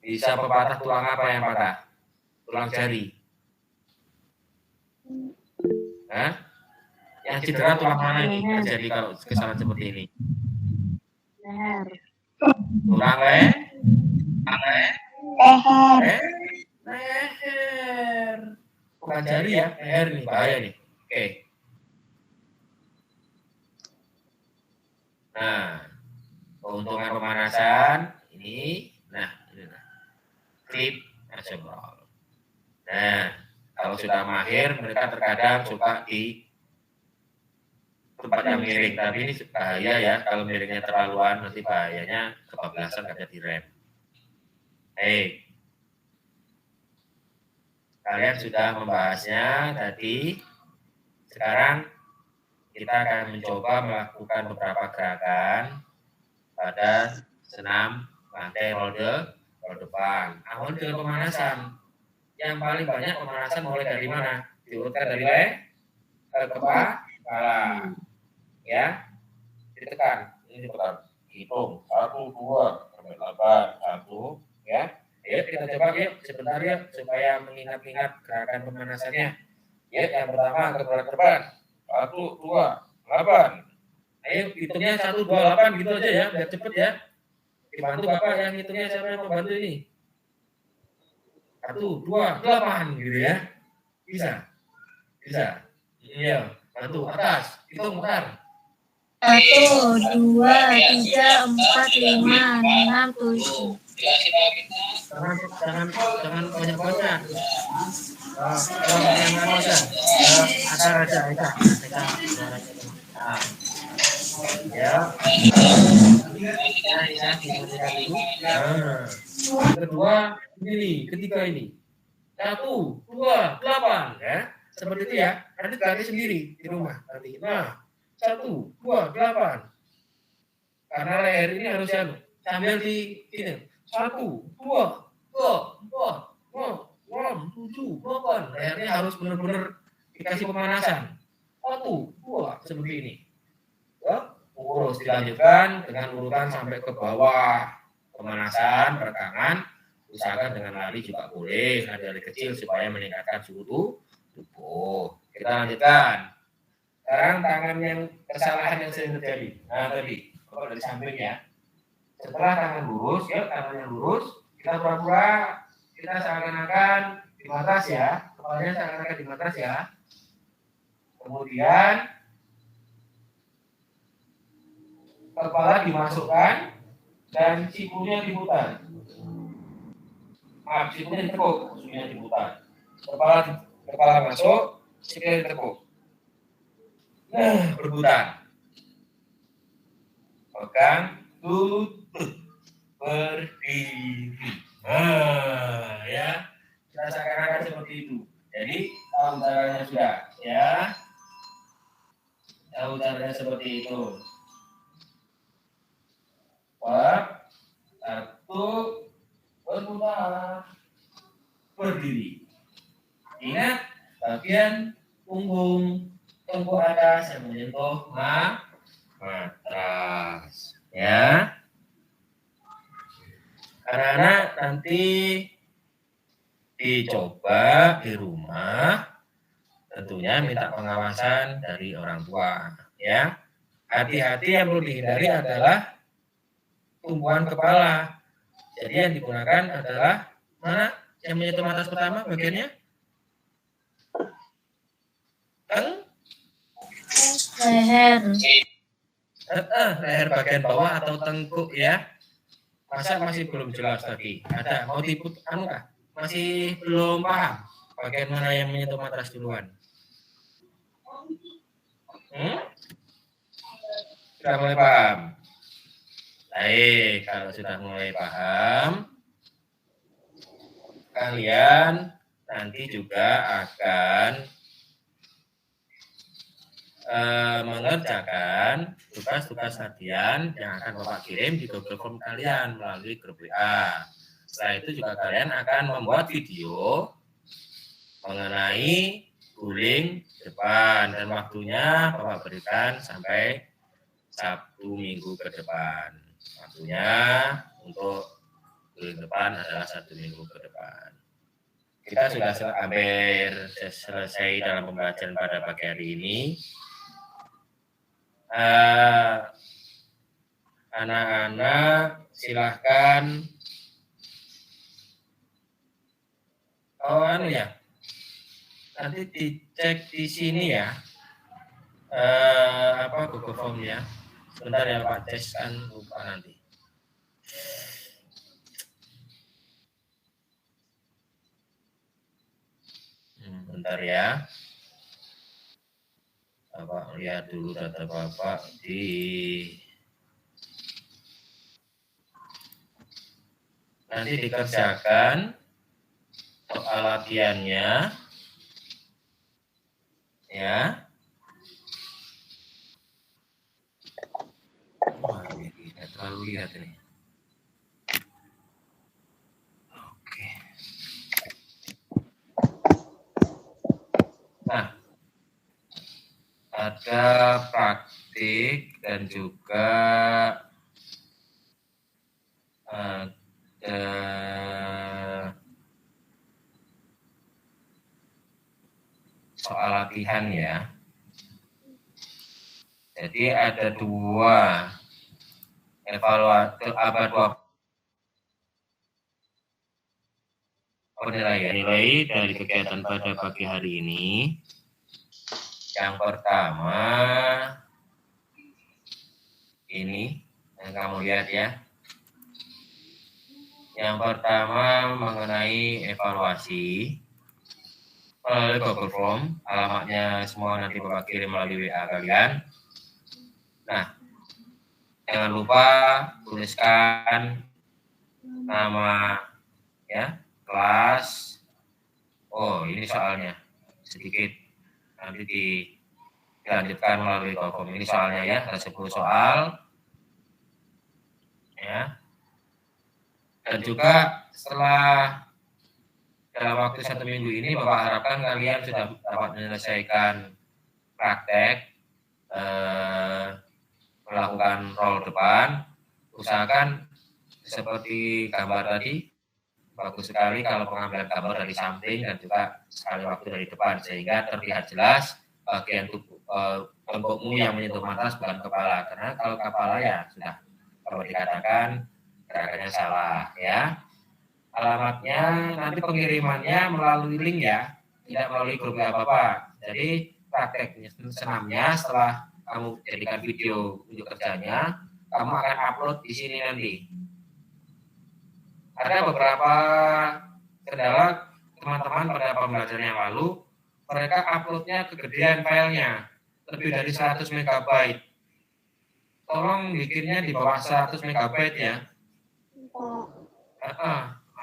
Bisa patah tulang apa yang patah? Tulang jari. Hah? Yang cedera tulang mana ini terjadi kalau kesalahan seperti ini? Leher. Tulang leher. Bukan jari ya, leher nih bahaya nih. Oke. Nah, keuntungan pemanasan ini, ini klip nasional. Nah, kalau sudah mahir, mereka terkadang suka di tempat yang miring, tapi ini bahaya ya, kalau miringnya terlaluan nanti bahayanya kebablasan nggak jadi rem. Kalian sudah membahasnya tadi. Sekarang kita akan mencoba melakukan beberapa gerakan pada senam lantai roda depan. Awal dengan pemanasan. Yang paling banyak pemanasan mulai dari mana? Diurutkan dari leher ke kepala. Ya, ditekan. Ini ditekan. Hitung 1, 2, sampai 8, 1, ya. Yuk kita coba yuk sebentar ya supaya mengingat-ingat gerakan pemanasannya. Yuk yang pertama ke depan. 1, 2, 8. Ayo hitungnya 1, 2, 8 gitu aja ya, biar cepet ya. Dibantu Bapak yang hitungnya, siapa yang membantu ini? 1, 2, 8 gitu ya. Bisa. Iya, bantu atas. Hitung bentar. 1, 2, 3, 4, 5, 6, 7. Jangan banyak-banyak. Yang mana aja? Akar aja. Ya. Kedua ini, ketiga ini. 1, 2, 8 ya. Seperti itu ya. Nanti ganti sendiri di rumah nanti. Nah, 1, 2, 8. Karena leher ini harus sambil di ini. 1, 2, 3, 4, 5, 6, 7, 8. Lehernya harus benar-benar dikasih pemanasan. 1, 2 seperti ini. Ya, terus dilanjutkan dengan urutan sampai ke bawah. Pemanasan, peregangan. Usahakan dengan lari juga boleh, lari kecil supaya meningkatkan suhu tubuh. Kita lanjutkan. Sekarang tangan yang kesalahan yang sering terjadi. Nah tadi, kalau dari samping ya. Setelah tangan lurus, ya tangannya lurus, kita pura-pura kita seakan-akan di matras ya, kepalanya seakan-akan di matras ya. Kemudian kepala dimasukkan dan sikunya diputar. Sikunya ditekuk, sikunya diputar. Kepala masuk, sikunya ditekuk. Nah, berputar. Pegang, tutup, berdiri. Nah, ya. Kita seakan-akan seperti itu. Jadi, tahu caranya sudah, ya. Tahu caranya seperti itu. Satu, berputar, berdiri. Ingat, bagian punggung tengkuk atas yang menyentuh matras, ya. Karena nanti dicoba di rumah, tentunya minta pengawasan dari orang tua, ya. Hati-hati yang perlu dihindari adalah tumpuan kepala. Jadi yang digunakan adalah mana yang menyentuh atas pertama bagiannya? Leher. Leher bagian bawah atau tengkuk ya. Masa masih belum jelas tadi? Ada mau diput anu kah? Masih belum paham bagian mana yang menyentuh matras duluan? Sudah mulai paham? Baik, kalau sudah mulai paham, kalian nanti juga akan mengerjakan tugas-tugas harian yang akan Bapak kirim di Google Form kalian melalui grup WA. Setelah itu juga kalian akan membuat video mengenai guling depan dan waktunya Bapak berikan sampai Sabtu Minggu ke depan. Waktunya untuk guling depan adalah 1 minggu ke depan. Kita sudah hampir selesai dalam pembelajaran pada pagi hari ini. Anak-anak silahkan nanti dicek di sini ya Google Form ya. Sebentar ya Pak, tes kan lupa nanti. Bentar ya. Bapak lihat dulu data Bapak nanti dikerjakan soal latihannya ya. Wah, ini tidak terlalu lihat ini. Oke. Nah, ada praktik dan juga ada soal latihan ya. Jadi ada 2 evaluasi penilaian nilai dari kegiatan pada pagi hari ini. Yang pertama ini yang kamu lihat ya. Yang pertama mengenai evaluasi melalui Google Form, alamatnya semua nanti Bapak kirim melalui WA kalian. Nah, jangan lupa tuliskan nama ya, kelas. Oh, ini soalnya sedikit nanti dilanjutkan melalui Google Form. Ini soalnya ya, ada 10 soal. Ya. Dan juga setelah dalam waktu 1 minggu ini Bapak harapkan kalian sudah dapat menyelesaikan praktek melakukan roll depan. Usahakan seperti gambar tadi, bagus sekali kalau pengambilan gambar dari samping dan juga sekali waktu dari depan sehingga terlihat jelas bagian tubuh tengkukmu yang menyentuh matras bukan kepala. Karena kalau kepala ya sudah kalau dikatakan gerakannya salah ya. Alamatnya nanti pengirimannya melalui link ya, tidak melalui grup Bapak. Jadi praktek senamnya setelah kamu jadikan video unjuk kerjanya, kamu akan upload di sini nanti. Ada beberapa kendala teman-teman pada pembelajaran yang lalu, mereka uploadnya kegedean filenya, lebih dari 100 MB. Tolong bikinnya di bawah 100 MB ya.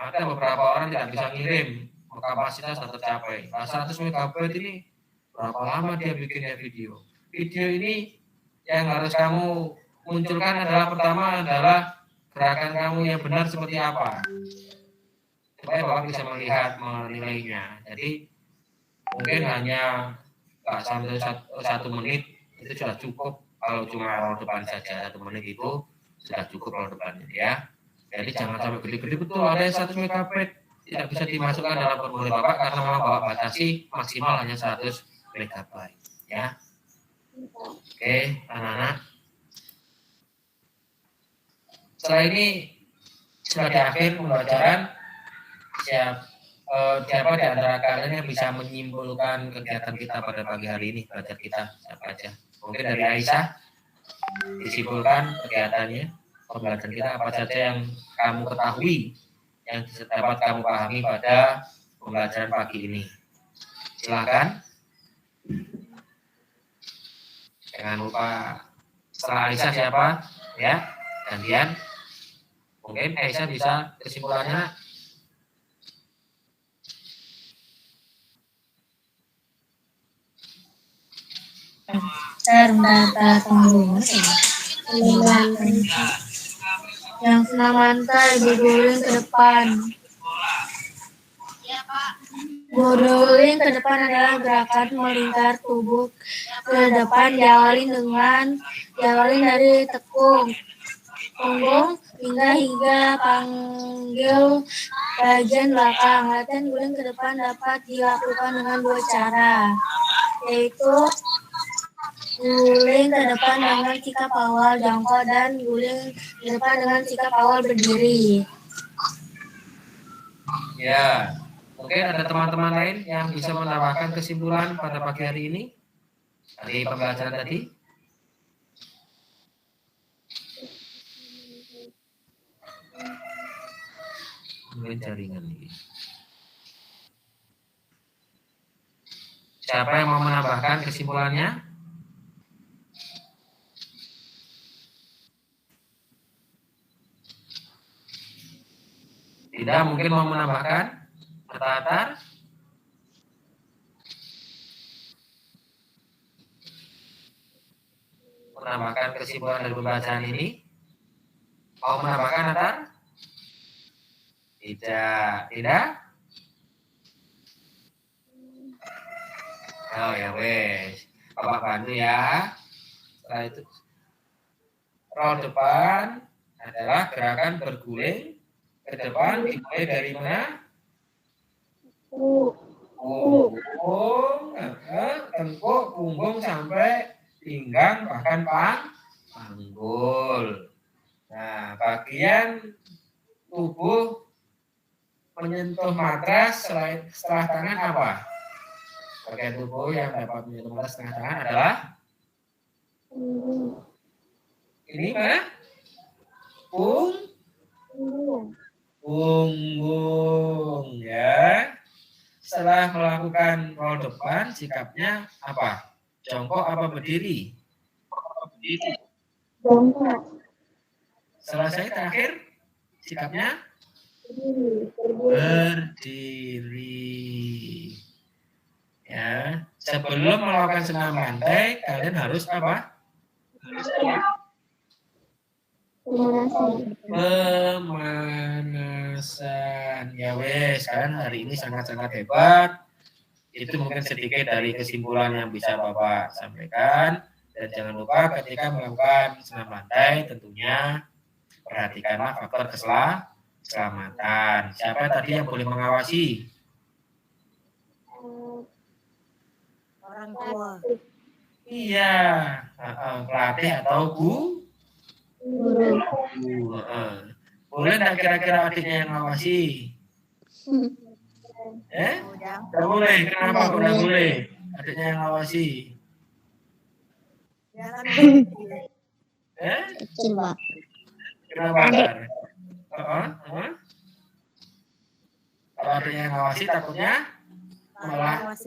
Ada beberapa orang tidak bisa ngirim, kapasitas tidak tercapai. 100 MB ini berapa lama dia bikinnya video? Video ini yang harus kamu munculkan adalah pertama adalah gerakan kamu yang benar seperti apa, supaya Bapak bisa melihat menilainya. Jadi mungkin hanya nggak sampai 1 menit itu sudah cukup. Kalau cuma roll depan saja 1 menit itu sudah cukup roll depannya ya. Jadi jangan sampai gede-gede betul ada yang 100 MB tidak bisa dimasukkan dalam formulir Bapak karena memang Bapak batasi maksimal hanya 100 MB ya. Oke, anak-anak. Setelah ini sudah di akhir pembelajaran, siapa di antara kalian yang bisa menyimpulkan kegiatan kita pada pagi hari ini, belajar kita, siapa aja? Mungkin dari Aisyah, disimpulkan kegiatannya, pembelajaran kita apa saja yang kamu ketahui, yang dapat kamu pahami pada pembelajaran pagi ini. Silakan. Jangan lupa setelah Aisyah siapa? Ya, gantian. Mungkin Aisyah bisa kesimpulannya. Yang senang mantai berguling ke depan. Berguling ke depan adalah gerakan melingkar tubuh ke depan diawali dari tekung punggung hingga panggil bagian belakang. Latihan guling ke depan dapat dilakukan dengan 2 cara, yaitu guling ke depan dengan sikap awal jongkok dan guling ke depan dengan sikap awal berdiri. Ya, mungkin ada teman-teman lain yang bisa menambahkan kesimpulan pada pagi hari ini dari pembelajaran tadi. Mungkin jaringan ini. Siapa yang mau menambahkan kesimpulannya? Tidak, mungkin mau menambahkan? Atar-atar? Menambahkan kesimpulan dari pembelajaran ini? Mau menambahkan, Atar? Tidak? Oh ya wes, Bapak bantu ya. Setelah itu, roll depan adalah gerakan berguling ke depan dimulai dari mana? Punggung, tengkuk, punggung sampai pinggang bahkan panggul. Nah, bagian tubuh menyentuh matras setelah tangan apa? Bagian tubuh yang dapat menyentuh matras setengah tangan adalah ini mana? Punggung ya. Setelah melakukan roll depan, sikapnya apa? Jongkok apa berdiri? Jongkok. Selesai terakhir, sikapnya berdiri. Ya, sebelum melakukan senam lantai, kalian harus apa? Pemanasan. Ya wes, kalian hari ini sangat-sangat hebat. Itu mungkin sedikit dari kesimpulan yang bisa Bapak sampaikan. Dan jangan lupa ketika melakukan senam lantai, tentunya perhatikanlah faktor keselamatan. Siapa tadi yang boleh mengawasi? Orang tua. Iya, pelatih atau guru. Boleh nggak kira-kira adiknya yang ngawasi? Nggak boleh. Kenapa kok nggak boleh? Adiknya yang ngawasi. Kecil, Pak. Kenapa? Kalau adiknya yang ngawasi takutnya malah.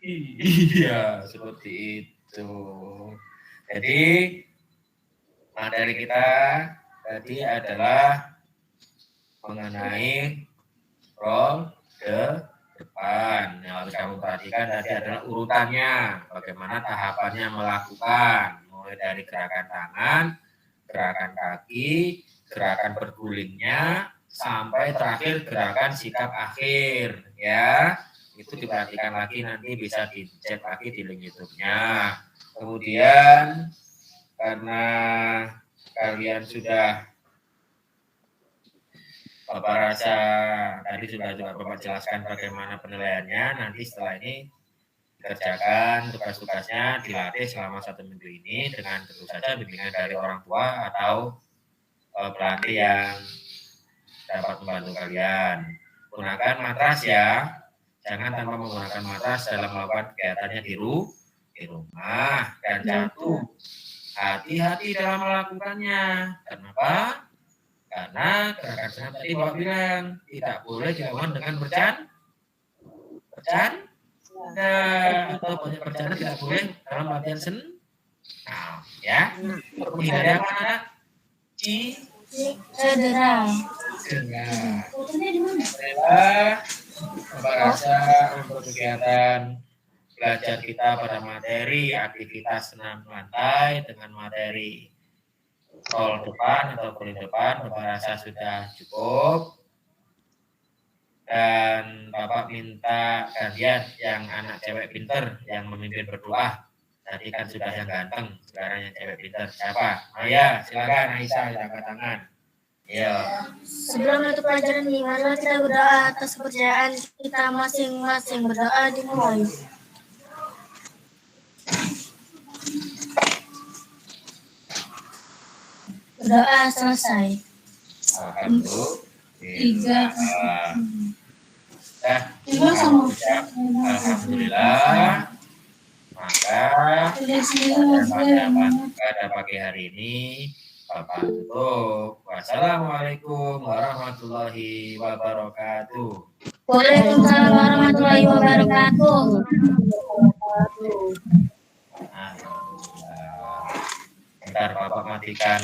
Iya, seperti itu. Jadi materi kita tadi adalah mengenai roll depan. Yang harus kamu perhatikan tadi adalah urutannya, bagaimana tahapannya melakukan, mulai dari gerakan tangan, gerakan kaki, gerakan bergulingnya, sampai terakhir gerakan sikap akhir, ya. Itu diperhatikan lagi, nanti bisa dicek lagi di link YouTube-nya. Kemudian karena kalian sudah Bapak rasa tadi sudah juga Bapak jelaskan bagaimana penilaiannya. Nanti setelah ini dikerjakan tugas-tugasnya, dilatih selama 1 minggu ini dengan tentu saja bimbingan dari orang tua atau pelatih yang dapat membantu kalian. Gunakan matras ya, jangan tanpa menggunakan matras dalam melakukan kegiatannya di rumah dan jatuh. Hati-hati dalam melakukannya. Kenapa? Karena gerakan senam tadi Bapak bilang tidak boleh dilakukan dengan bercanda atau banyak bercanda, tidak boleh dalam latihan senam. Ya, menghindari apa anak? Cedera. Bapak rasa untuk kegiatan belajar kita pada materi aktivitas senam lantai dengan materi roll depan atau guling depan, Bapak rasa sudah cukup. Dan Bapak minta kalian yang anak cewek pinter yang memimpin berdoa. Tadi kan sudah yang ganteng, sekarang yang cewek pinter. Siapa? Maya, silakan Aisyah angkat tangan. Iya. Sebelum menutup pelajaran ini, marilah kita berdoa atas kepercayaan kita masing-masing. Berdoa dimulai. Berdoa selesai. Alhamdulillah. Alhamdulillah. Maka pada pagi hari ini Bapak tutup. Wassalamualaikum warahmatullahi wabarakatuh. Waalaikumsalam warahmatullahi wabarakatuh. Alhamdulillah. Bentar Bapak matikan